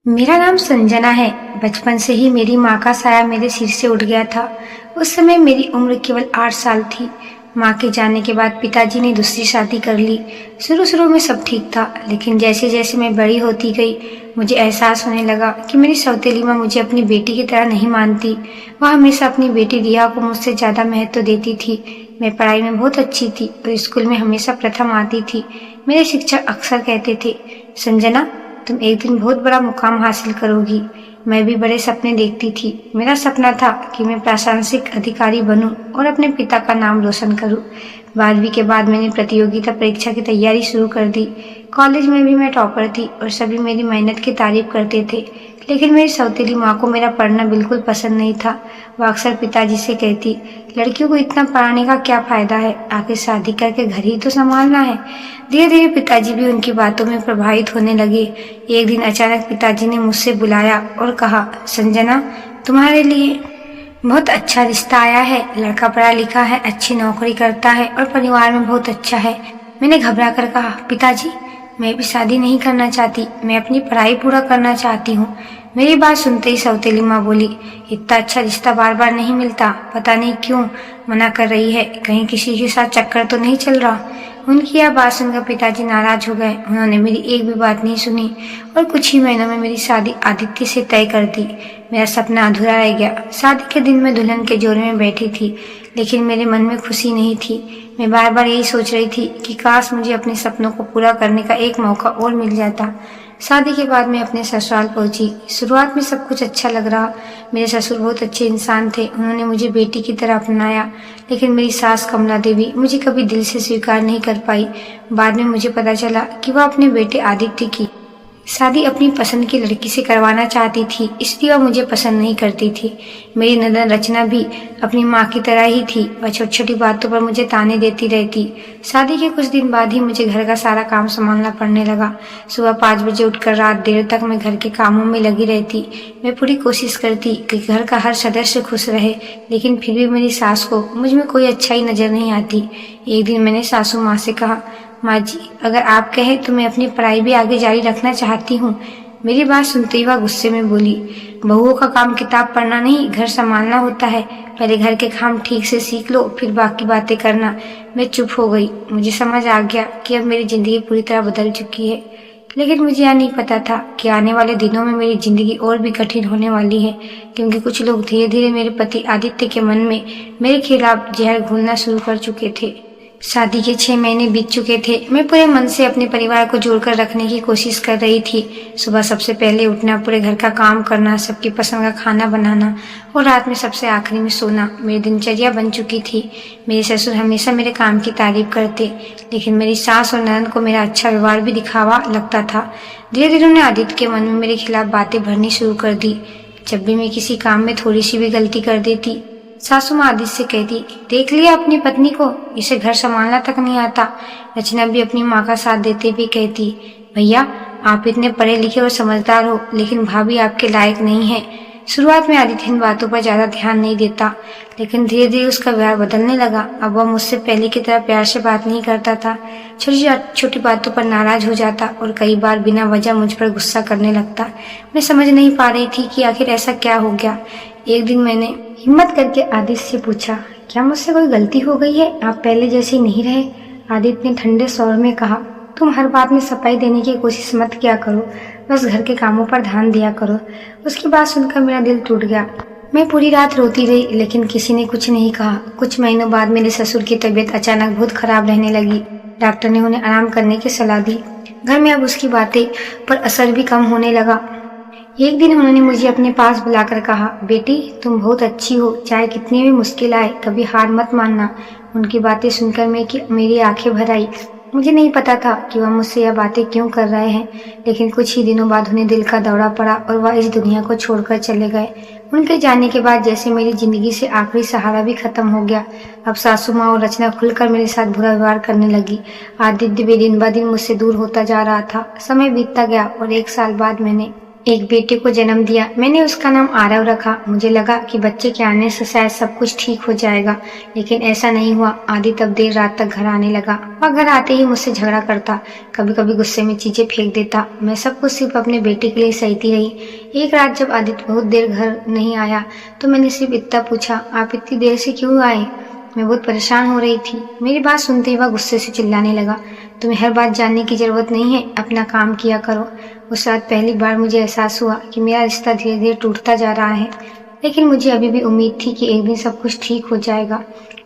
मेरा नाम संजना है। बचपन से ही मेरी माँ का साया मेरे सिर से उठ गया था। उस समय मेरी उम्र केवल 8 साल थी। माँ के जाने के बाद पिताजी ने दूसरी शादी कर ली। शुरू शुरू में सब ठीक था, लेकिन जैसे जैसे मैं बड़ी होती गई मुझे एहसास होने लगा कि मेरी सौतेली माँ मुझे अपनी बेटी की तरह नहीं मानती। वह हमेशा अपनी बेटी रिया को मुझसे ज़्यादा महत्व देती थी। मैं पढ़ाई में बहुत अच्छी थी और स्कूल में हमेशा प्रथम आती थी। मेरे शिक्षक अक्सर कहते थे, संजना तुम एक दिन बहुत बड़ा मुकाम हासिल करोगी। मैं भी बड़े सपने देखती थी। मेरा सपना था कि मैं प्रशासनिक अधिकारी बनूं और अपने पिता का नाम रोशन करूं। 12वीं के बाद मैंने प्रतियोगिता परीक्षा की तैयारी शुरू कर दी। कॉलेज में भी मैं टॉपर थी और सभी मेरी मेहनत की तारीफ करते थे, लेकिन मेरी सौतेली माँ को मेरा पढ़ना बिल्कुल पसंद नहीं था। वह अक्सर पिताजी से कहती, लड़कियों को इतना पढ़ाने का क्या फायदा है, आखिर शादी करके घर ही तो संभालना है। धीरे धीरे पिताजी भी उनकी बातों में प्रभावित होने लगे। एक दिन अचानक पिताजी ने मुझसे बुलाया और कहा, संजना तुम्हारे लिए बहुत अच्छा रिश्ता आया है। लड़का पढ़ा लिखा है, अच्छी नौकरी करता है और परिवार में बहुत अच्छा है। मैंने घबरा कर कहा, पिताजी मैं भी शादी नहीं करना चाहती, मैं अपनी पढ़ाई पूरा करना चाहती हूँ। मेरी बात सुनते ही सौतेली माँ बोली, इतना अच्छा रिश्ता बार बार नहीं मिलता, पता नहीं क्यों मना कर रही है, कहीं किसी के साथ चक्कर तो नहीं चल रहा। उनकी यह बात सुनकर पिताजी नाराज हो गए। उन्होंने मेरी एक भी बात नहीं सुनी और कुछ ही महीनों में मेरी शादी आदित्य से तय कर दी। मेरा सपना अधूरा रह गया। शादी के दिन मैं दुल्हन के जोड़े में बैठी थी, लेकिन मेरे मन में खुशी नहीं थी। मैं बार बार यही सोच रही थी कि काश मुझे अपने सपनों को पूरा करने का एक मौका और मिल जाता। शादी के बाद मैं अपने ससुराल पहुंची। शुरुआत में सब कुछ अच्छा लग रहा। मेरे ससुर बहुत अच्छे इंसान थे, उन्होंने मुझे बेटी की तरह अपनाया। लेकिन मेरी सास कमला देवी मुझे कभी दिल से स्वीकार नहीं कर पाई। बाद में मुझे पता चला कि वह अपने बेटे आदित्य की शादी अपनी पसंद की लड़की से करवाना चाहती थी, इसलिए वह मुझे पसंद नहीं करती थी। मेरी नंदन रचना भी अपनी माँ की तरह ही थी। वह छोटी छोटी बातों पर मुझे ताने देती रहती। शादी के कुछ दिन बाद ही मुझे घर का सारा काम संभालना पड़ने लगा। सुबह 5 बजे उठकर रात देर तक मैं घर के कामों में लगी रहती। मैं पूरी कोशिश करती कि घर का हर सदस्य खुश रहे, लेकिन फिर भी मेरी सास को मुझ में कोई अच्छाई नजर नहीं आती। एक दिन मैंने सासू माँ से कहा, माँ जी अगर आप कहें तो मैं अपनी पढ़ाई भी आगे जारी रखना चाहती हूँ। मेरी बात सुनते ही वह गुस्से में बोली, बहुओं का काम किताब पढ़ना नहीं घर संभालना होता है। पहले घर के काम ठीक से सीख लो, फिर बाकी बातें करना। मैं चुप हो गई। मुझे समझ आ गया कि अब मेरी जिंदगी पूरी तरह बदल चुकी है, लेकिन मुझे यह नहीं पता था कि आने वाले दिनों में मेरी जिंदगी और भी कठिन होने वाली है, क्योंकि कुछ लोग धीरे धीरे मेरे पति आदित्य के मन में मेरे खिलाफ जहर घोलना शुरू कर चुके थे। शादी के 6 महीने बीत चुके थे। मैं पूरे मन से अपने परिवार को जोड़कर रखने की कोशिश कर रही थी। सुबह सबसे पहले उठना, पूरे घर का काम करना, सबकी पसंद का खाना बनाना और रात में सबसे आखिरी में सोना मेरी दिनचर्या बन चुकी थी। मेरे ससुर हमेशा मेरे काम की तारीफ करते, लेकिन मेरी सास और ननद को मेरा अच्छा व्यवहार भी दिखावा लगता था। धीरे धीरे उन्होंने आदित्य के मन में मेरे खिलाफ बातें भरनी शुरू कर दी। जब भी मैं किसी काम में थोड़ी सी भी गलती कर देती, सासू माँ आदित्य से कहती, देख लिया अपनी पत्नी को, इसे घर संभालना तक नहीं आता। रचना भी अपनी माँ का साथ देते हुए कहती, भैया आप इतने पढ़े लिखे और समझदार हो, लेकिन भाभी आपके लायक नहीं है। शुरुआत में आदित्य इन बातों पर ज्यादा ध्यान नहीं देता, लेकिन धीरे धीरे उसका व्यवहार बदलने लगा। अब वह मुझसे पहले की तरह प्यार से बात नहीं करता था। छोटी छोटी बातों पर नाराज हो जाता और कई बार बिना वजह मुझ पर गुस्सा करने लगता। मैं समझ नहीं पा रही थी कि आखिर ऐसा क्या हो गया। एक दिन मैंने हिम्मत करके आदित्य से पूछा, क्या मुझसे कोई गलती हो गई है? आप पहले जैसे नहीं रहे। आदित्य ने ठंडे स्वर में कहा, तुम हर बात में सफाई देने की कोशिश मत किया करो, बस घर के कामों पर ध्यान दिया करो। उसकी बात सुनकर मेरा दिल टूट गया। मैं पूरी रात रोती रही, लेकिन किसी ने कुछ नहीं कहा। कुछ महीनों बाद मेरे ससुर की तबीयत अचानक बहुत खराब रहने लगी। डॉक्टर ने उन्हें आराम करने की सलाह दी। घर में अब उसकी बातें पर असर भी कम होने लगा। एक दिन उन्होंने मुझे अपने पास बुलाकर कहा, बेटी तुम बहुत अच्छी हो, चाहे कितनी भी मुश्किल आए कभी हार मत मानना। उनकी बातें सुनकर मेरी आंखें भर आई। मुझे नहीं पता था कि वह मुझसे यह बातें क्यों कर रहे हैं, लेकिन कुछ ही दिनों बाद उन्हें दिल का दौरा पड़ा और वह इस दुनिया को छोड़कर चले गए। उनके जाने के बाद जैसे मेरी जिंदगी से आखिरी सहारा भी खत्म हो गया। अब सासू माँ और रचना खुलकर मेरे साथ बुरा व्यवहार करने लगी। आदित्य भी दिन ब दिन मुझसे दूर होता जा रहा था। समय बीतता गया और 1 साल बाद मैंने एक बेटे को जन्म दिया। मैंने उसका नाम आरव रखा। मुझे लगा कि बच्चे के आने से शायद सब कुछ ठीक हो जाएगा, लेकिन ऐसा नहीं हुआ। आदित्य अब देर रात तक घर आने लगा। वह घर आते ही मुझसे झगड़ा करता, कभी कभी गुस्से में चीजें फेंक देता। मैं सब कुछ सिर्फ अपने बेटे के लिए सहती रही। एक रात जब आदित्य बहुत देर घर नहीं आया तो मैंने सिर्फ इतना पूछा, आप इतनी देर से क्यों आए? मैं बहुत परेशान हो रही थी। मेरी बात सुनते ही वह गुस्से से चिल्लाने लगा, तुम्हें हर बात जानने की जरूरत नहीं है, अपना काम किया करो। उस रात पहली बार मुझे एहसास हुआ कि मेरा रिश्ता धीरे धीरे टूटता जा रहा है, लेकिन मुझे अभी भी उम्मीद थी कि एक दिन सब कुछ ठीक हो जाएगा।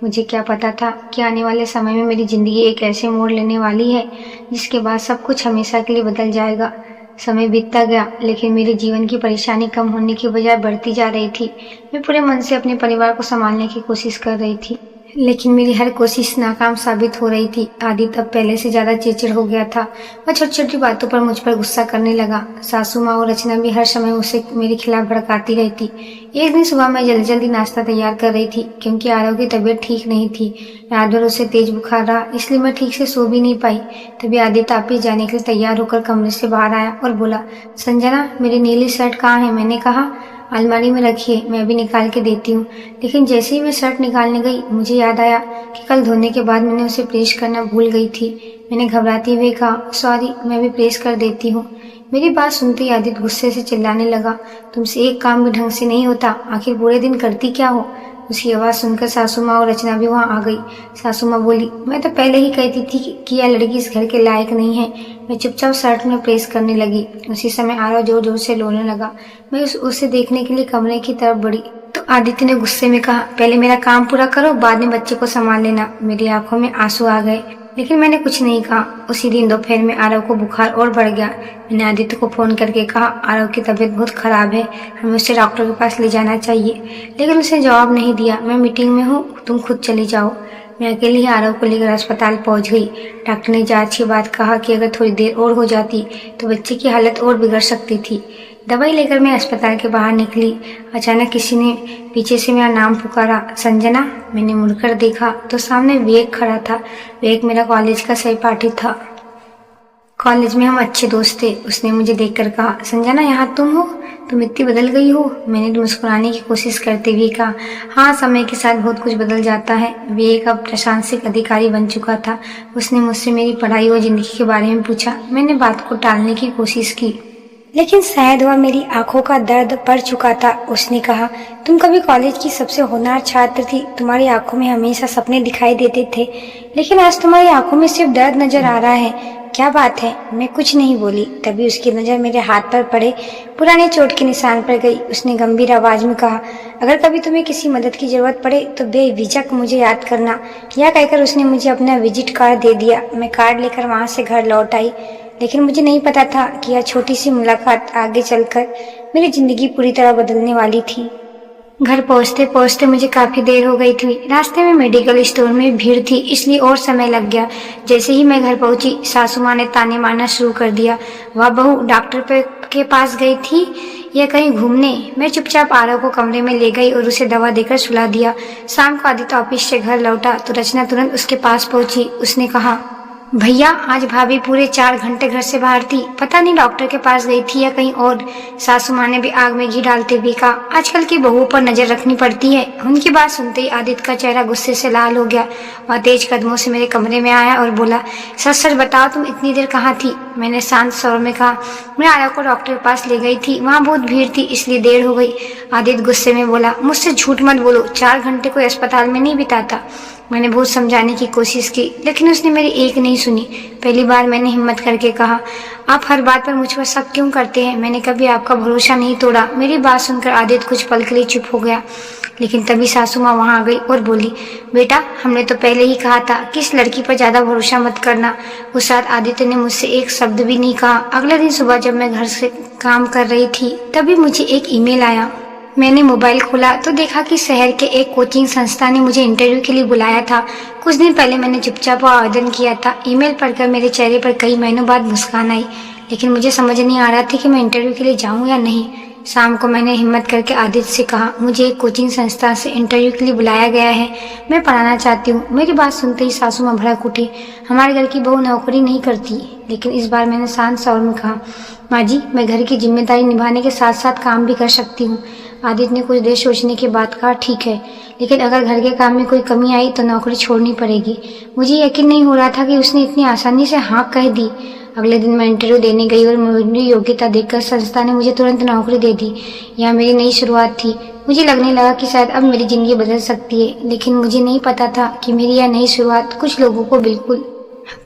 मुझे क्या पता था कि आने वाले समय में मेरी जिंदगी एक ऐसे मोड़ लेने वाली है जिसके बाद सब कुछ हमेशा के लिए बदल जाएगा। समय बीतता गया, लेकिन मेरे जीवन की परेशानी कम होने की बजाय बढ़ती जा रही थी। मैं पूरे मन से अपने परिवार को संभालने की कोशिश कर रही थी, लेकिन मेरी हर कोशिश नाकाम साबित हो रही थी। आदित्य अब पहले से ज्यादा चिड़चिड़ हो गया था। वह छोटी छोटी बातों पर मुझ पर गुस्सा करने लगा। सासू माँ और रचना भी हर समय उसे मेरे खिलाफ भड़काती रहती। एक दिन सुबह मैं जल्दी जल्दी नाश्ता तैयार कर रही थी, क्योंकि आरव की तबीयत ठीक नहीं थी। रात भर उसे तेज बुखार रहा, इसलिए मैं ठीक से सो भी नहीं पाई। तभी आदित्य ऑफिस जाने के लिए तैयार होकर कमरे से बाहर आया और बोला, संजना मेरी नीली शर्ट कहाँ है? मैंने कहा, अलमारी में रखी है, मैं अभी निकाल के देती हूँ। लेकिन जैसे ही मैं शर्ट निकालने गई, मुझे याद आया कि कल धोने के बाद मैंने उसे प्रेस करना भूल गई थी। मैंने घबराते हुए कहा, सॉरी, मैं भी प्रेस कर देती हूँ। मेरी बात सुनते ही आदित्य गुस्से से चिल्लाने लगा, तुमसे एक काम भी ढंग से नहीं होता, आखिर पूरे दिन करती क्या हो? उसकी आवाज़ सुनकर सासू माँ और रचना भी वहाँ आ गई। सासू माँ बोली, मैं तो पहले ही कहती थी कि यह लड़की इस घर के लायक नहीं है। मैं चुपचाप शर्ट में प्रेस करने लगी। उसी समय आरव जोर जोर से रोने लगा। मैं उसे देखने के लिए कमरे की तरफ बढ़ी तो आदित्य ने गुस्से में कहा, पहले मेरा काम पूरा करो, बाद में बच्चे को संभाल लेना। मेरी आंखों में आंसू आ गए, लेकिन मैंने कुछ नहीं कहा। उसी दिन दोपहर में आरव को बुखार और बढ़ गया। मैंने आदित्य को फोन करके कहा, आरव की तबीयत बहुत खराब है, हमें उसे डॉक्टर के पास ले जाना चाहिए। लेकिन उसने जवाब नहीं दिया। मैं मीटिंग में हूँ, तुम खुद चली जाओ। मैं अकेली ही आरव को लेकर अस्पताल पहुंच गई। डॉक्टर ने जांच के बाद कहा कि अगर थोड़ी देर और हो जाती तो बच्चे की हालत और बिगड़ सकती थी। दवाई लेकर मैं अस्पताल के बाहर निकली। अचानक किसी ने पीछे से मेरा नाम पुकारा, संजना। मैंने मुड़कर देखा तो सामने विवेक खड़ा था। विवेक मेरा कॉलेज का सहपाठी था। कॉलेज में हम अच्छे दोस्त थे। उसने मुझे देखकर कहा, संजना यहाँ तुम हो? तुम इतनी बदल गई हो। मैंने मुस्कुराने की कोशिश करते हुए कहा, हाँ, समय के साथ बहुत कुछ बदल जाता है। विवेक अब प्रशासनिक अधिकारी बन चुका था। उसने मुझसे मेरी पढ़ाई और जिंदगी के बारे में पूछा। मैंने बात को टालने की कोशिश की, लेकिन शायद वह मेरी आंखों का दर्द पड़ चुका था। उसने कहा, तुम कभी कॉलेज की सबसे होनहार छात्र थी, तुम्हारी आंखों में हमेशा सपने दिखाई देते थे, लेकिन आज तुम्हारी आंखों में सिर्फ दर्द नजर आ रहा है। क्या बात है? मैं कुछ नहीं बोली। तभी उसकी नजर मेरे हाथ पर पड़े पुराने चोट के निशान पर गई। उसने गंभीर आवाज में कहा, अगर कभी तुम्हें किसी मदद की जरूरत पड़े तो बेझिझक मुझे याद करना। यह कहकर उसने मुझे अपना विजिट कार्ड दे दिया। मैं कार्ड लेकर वहां से घर लौट आई, लेकिन मुझे नहीं पता था कि यह छोटी सी मुलाकात आगे चलकर मेरी जिंदगी पूरी तरह बदलने वाली थी। घर पहुंचते पहुंचते मुझे काफी देर हो गई थी। रास्ते में मेडिकल स्टोर में भीड़ थी, इसलिए और समय लग गया। जैसे ही मैं घर पहुंची, सासू माँ ने ताने मारना शुरू कर दिया। वह बहू डॉक्टर के पास गई थी या कहीं घूमने? मैं चुपचाप आरव को कमरे में ले गई और उसे दवा देकर सुला दिया। शाम को आदित्य ऑफिस से घर लौटा तो रचना तुरंत उसके पास पहुंची। उसने कहा, भैया, आज भाभी पूरे 4 घंटे घर से बाहर थी, पता नहीं डॉक्टर के पास गई थी या कहीं और। सासू माँ ने भी आग में घी डालते हुए कहा, आजकल की बहुओं पर नजर रखनी पड़ती है। उनकी बात सुनते ही आदित्य का चेहरा गुस्से से लाल हो गया। वह तेज कदमों से मेरे कमरे में आया और बोला, सच सच बताओ, तुम इतनी देर कहाँ थी? मैंने शांत स्वर में कहा, मैं आरव को डॉक्टर के पास ले गई थी, वहाँ बहुत भीड़ थी इसलिए देर हो गई। आदित्य गुस्से में बोला, मुझसे झूठ मत बोलो, 4 घंटे कोई अस्पताल में नहीं बिताता। मैंने बहुत समझाने की कोशिश की, लेकिन उसने मेरी एक नहीं सुनी। पहली बार मैंने हिम्मत करके कहा, आप हर बात पर मुझ पर शक क्यों करते हैं? मैंने कभी आपका भरोसा नहीं तोड़ा। मेरी बात सुनकर आदित्य कुछ पल के लिए चुप हो गया, लेकिन तभी सासू माँ वहाँ आ गई और बोली, बेटा, हमने तो पहले ही कहा था कि इस लड़की पर ज्यादा भरोसा मत करना। उस रात आदित्य ने मुझसे एक शब्द भी नहीं कहा। अगले दिन सुबह जब मैं घर से काम कर रही थी, तभी मुझे एक ईमेल आया। मैंने मोबाइल खोला तो देखा कि शहर के एक कोचिंग संस्था ने मुझे इंटरव्यू के लिए बुलाया था। कुछ दिन पहले मैंने चुपचाप आवेदन किया था। ईमेल पढ़कर मेरे चेहरे पर कई महीनों बाद मुस्कान आई, लेकिन मुझे समझ नहीं आ रहा था कि मैं इंटरव्यू के लिए जाऊं या नहीं। शाम को मैंने हिम्मत करके आदित्य से कहा, मुझे एक कोचिंग संस्था से इंटरव्यू के लिए बुलाया गया है, मैं पढ़ाना चाहती हूँ। मेरी बात सुनते ही सासू माँ भड़क उठी, हमारे घर की बहू नौकरी नहीं करती। लेकिन इस बार मैंने शांत स्वर में कहा, माँ जी, मैं घर की जिम्मेदारी निभाने के साथ साथ काम भी कर सकती हूँ। आदित्य ने कुछ देर सोचने के बाद कहा, ठीक है, लेकिन अगर घर के काम में कोई कमी आई तो नौकरी छोड़नी पड़ेगी। मुझे यकीन नहीं हो रहा था कि उसने इतनी आसानी से हाँ कह दी। अगले दिन मैं इंटरव्यू देने गई और मेरी योग्यता देखकर संस्था ने मुझे तुरंत नौकरी दे दी। यह मेरी नई शुरुआत थी। मुझे लगने लगा कि शायद अब मेरी जिंदगी बदल सकती है, लेकिन मुझे नहीं पता था कि मेरी यह नई शुरुआत कुछ लोगों को बिल्कुल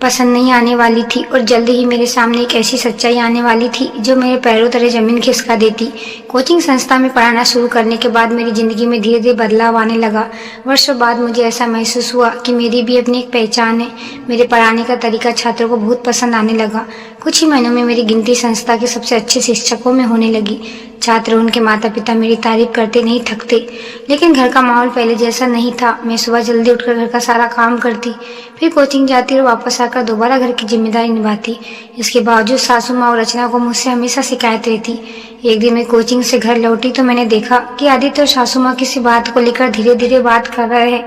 पसंद नहीं आने वाली थी और जल्दी ही मेरे सामने एक ऐसी सच्चाई आने वाली थी जो मेरे पैरों तले जमीन खिसका देती। कोचिंग संस्था में पढ़ाना शुरू करने के बाद मेरी जिंदगी में धीरे धीरे बदलाव आने लगा। वर्षों बाद मुझे ऐसा महसूस हुआ कि मेरी भी अपनी एक पहचान है। मेरे पढ़ाने का तरीका छात्रों को बहुत पसंद आने लगा। कुछ ही महीनों में मेरी गिनती संस्था के सबसे अच्छे शिक्षकों में होने लगी। छात्र, उनके माता पिता मेरी तारीफ करते नहीं थकते। लेकिन घर का माहौल पहले जैसा नहीं था। मैं सुबह जल्दी उठकर घर का सारा काम करती, फिर कोचिंग जाती और वापस आकर दोबारा घर की जिम्मेदारी निभाती। इसके बावजूद सासू माँ और रचना को मुझसे हमेशा शिकायत रहती। एक दिन मैं कोचिंग से घर लौटी तो मैंने देखा कि आदित्य और सासू माँ किसी बात को लेकर धीरे धीरे बात कर रहे हैं।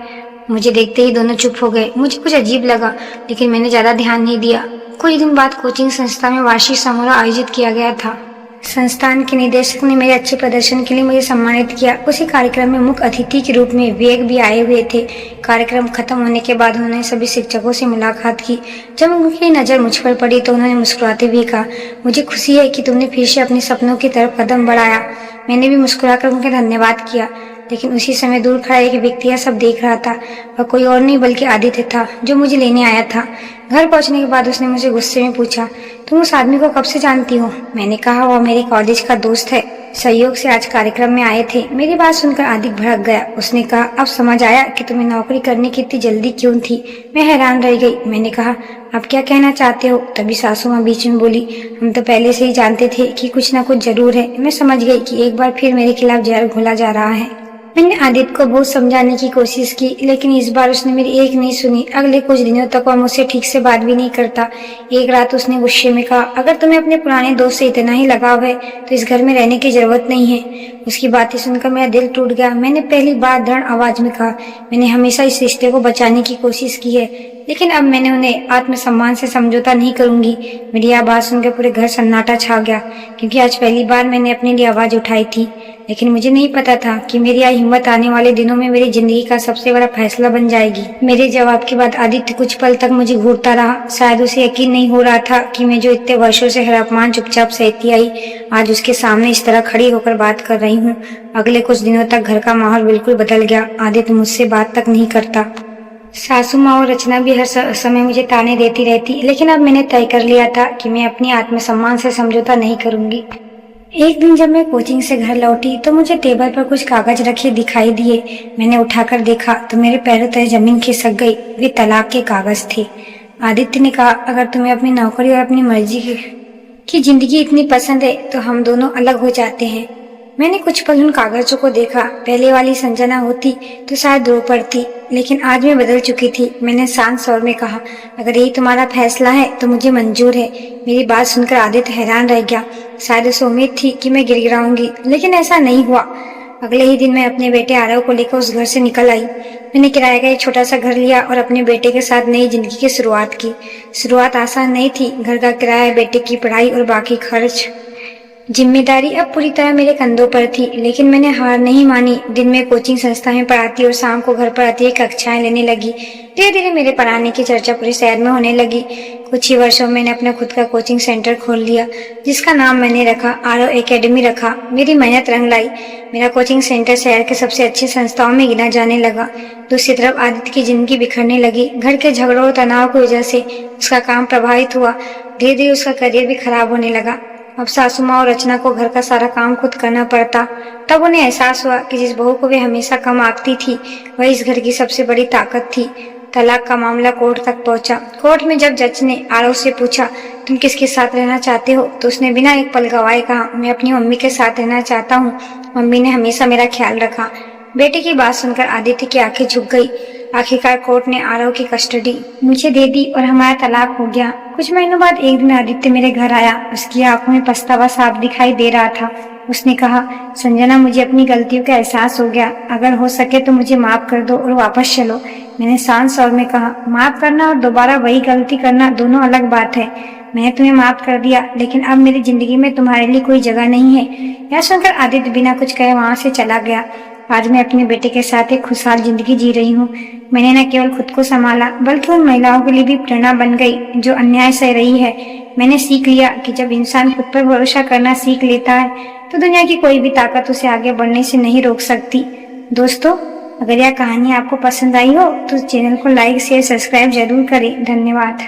मुझे देखते ही दोनों चुप हो गए। मुझे कुछ अजीब लगा, लेकिन मैंने ज्यादा ध्यान नहीं दिया। कुछ दिन बाद कोचिंग संस्था में वार्षिक समारोह आयोजित किया गया था। संस्थान के निदेशक ने मेरे अच्छे प्रदर्शन के लिए मुझे सम्मानित किया। उसी कार्यक्रम में मुख्य अतिथि के रूप में विवेक भी आए हुए थे। कार्यक्रम खत्म होने के बाद उन्होंने सभी शिक्षकों से मुलाकात की। जब उनकी नज़र मुझ पर पड़ी तो उन्होंने मुस्कुराते हुए कहा, मुझे खुशी है कि तुमने फिर से अपने सपनों की तरफ कदम बढ़ाया। मैंने भी मुस्कुराकर उनका धन्यवाद किया। लेकिन उसी समय दूर खड़ा एक व्यक्ति यह सब देख रहा था। वह कोई और नहीं बल्कि आदित्य था, जो मुझे लेने आया था। घर पहुंचने के बाद उसने मुझे गुस्से में पूछा, तुम उस आदमी को कब से जानती हो? मैंने कहा, वह मेरे कॉलेज का दोस्त है, सहयोग से आज कार्यक्रम में आए थे। मेरी बात सुनकर आदित्य भड़क गया। उसने कहा, अब समझ आया कि तुम्हें नौकरी करने की इतनी जल्दी क्यों थी। मैं हैरान रह गई। मैंने कहा, आप क्या कहना चाहते हो? तभी सासू माँ बीच में बोली, हम तो पहले से ही जानते थे कि कुछ न कुछ जरूर है। मैं समझ गई कि एक बार फिर मेरे खिलाफ जहर घोला जा रहा है। मैंने आदित्य को बहुत समझाने की कोशिश की, लेकिन इस बार उसने मेरी एक नहीं सुनी। अगले कुछ दिनों तक वह मुझसे ठीक से बात भी नहीं करता। एक रात उसने गुस्से में कहा, अगर तुम्हें अपने पुराने दोस्त से इतना ही लगाव है तो इस घर में रहने की जरूरत नहीं है। उसकी बातें सुनकर मेरा दिल टूट गया। मैंने पहली बार दृढ़ आवाज में कहा, मैंने हमेशा इस रिश्ते को बचाने की कोशिश की है, लेकिन अब मैंने उन्हें आत्मसम्मान से समझौता नहीं करूंगी। मेरी यह बात सुनकर पूरे घर सन्नाटा छा गया, क्योंकि आज पहली बार मैंने अपने लिए आवाज उठाई थी। लेकिन मुझे नहीं पता था कि मेरी यह हिम्मत आने वाले दिनों में मेरी जिंदगी का सबसे बड़ा फैसला बन जाएगी। मेरे जवाब के बाद आदित्य कुछ पल तक मुझे घूरता रहा। शायद उसे यकीन नहीं हो रहा था कि मैं जो इतने वर्षों से हर अपमान चुपचाप सहती आई, आज उसके सामने इस तरह खड़ी होकर बात कर रही हूँ। अगले कुछ दिनों तक घर का माहौल बिल्कुल बदल गया। आदित्य मुझसे बात तक नहीं करता। सासू माँ और रचना भी हर समय मुझे ताने देती रहती, लेकिन अब मैंने तय कर लिया था कि मैं अपनी आत्मसम्मान से समझौता नहीं करूंगी। एक दिन जब मैं कोचिंग से घर लौटी तो मुझे टेबल पर कुछ कागज रखे दिखाई दिए। मैंने उठाकर देखा तो मेरे पैरों तले जमीन खिसक गई। वे तलाक के कागज थे। आदित्य ने कहा, अगर तुम्हें अपनी नौकरी और अपनी मर्जी की जिंदगी इतनी पसंद है तो हम दोनों अलग हो जाते हैं। मैंने कुछ पल उन कागजों को देखा। पहले वाली संजना होती तो शायद रो पड़ती, लेकिन आज मैं बदल चुकी थी। मैंने शांत स्वर में कहा, अगर यही तुम्हारा फैसला है तो मुझे मंजूर है। मेरी बात सुनकर आदित्य हैरान रह गया। शायद उसे उम्मीद थी कि मैं गिड़गिड़ाऊंगी, लेकिन ऐसा नहीं हुआ। अगले ही दिन मैं अपने बेटे आरव को लेकर उस घर से निकल आई। मैंने किराए का एक छोटा सा घर लिया और अपने बेटे के साथ नई जिंदगी की शुरुआत की। शुरुआत आसान नहीं थी। घर का किराया, बेटे की पढ़ाई और बाकी खर्च, जिम्मेदारी अब पूरी तरह मेरे कंधों पर थी। लेकिन मैंने हार नहीं मानी। दिन में कोचिंग संस्था में पढ़ाती और शाम को घर पर आती कक्षाएं लेने लगी। धीरे धीरे मेरे पढ़ाने की चर्चा पूरे शहर में होने लगी। कुछ ही वर्षों में मैंने अपना खुद का कोचिंग सेंटर खोल लिया, जिसका नाम मैंने रखा आरव एकेडमी रखा। मेरी मेहनत रंग लाई। मेरा कोचिंग सेंटर शहर के सबसे अच्छी संस्थाओं में गिना जाने लगा। दूसरी तरफ आदित्य की जिंदगी बिखरने लगी। घर के झगड़ों और तनाव की वजह से उसका काम प्रभावित हुआ। धीरे धीरे उसका करियर भी खराब होने लगा। अब सासू माँ और रचना को घर का सारा काम खुद करना पड़ता। तब उन्हें एहसास हुआ कि जिस बहू को वे हमेशा कम आंकती थी, वह इस घर की सबसे बड़ी ताकत थी। तलाक का मामला कोर्ट तक पहुंचा। कोर्ट में जब जज ने आरव से पूछा, तुम किसके साथ रहना चाहते हो, तो उसने बिना एक पल गवाए कहा, मैं अपनी मम्मी के साथ रहना चाहता हूँ। मम्मी ने हमेशा मेरा ख्याल रखा। बेटे की बात सुनकर आदित्य की आंखें झुक गई। आखिरकार कोर्ट ने आरव की कस्टडी मुझे दे दी और हमारा तलाक हो गया। कुछ महीनों बाद एक दिन आदित्य मेरे घर आया। उसकी आंखों में पछतावा साफ दिखाई दे रहा था। उसने कहा, संजना मुझे अपनी गलतियों का एहसास हो गया, अगर हो सके तो मुझे माफ कर दो और वापस चलो। मैंने शांत स्वर में कहा, माफ करना और दोबारा वही गलती करना दोनों अलग बात है। मैंने तुम्हें माफ कर दिया, लेकिन अब मेरी जिंदगी में तुम्हारे लिए कोई जगह नहीं है। यह सुनकर आदित्य बिना कुछ कहे वहां से चला गया। आज मैं अपने बेटे के साथ एक खुशहाल जिंदगी जी रही हूँ। मैंने न केवल खुद को संभाला बल्कि उन महिलाओं के लिए भी प्रेरणा बन गई जो अन्याय सह रही है। मैंने सीख लिया कि जब इंसान खुद पर भरोसा करना सीख लेता है तो दुनिया की कोई भी ताकत उसे आगे बढ़ने से नहीं रोक सकती। दोस्तों, अगर यह कहानी आपको पसंद आई हो तो चैनल को लाइक शेयर सब्सक्राइब जरूर करें। धन्यवाद।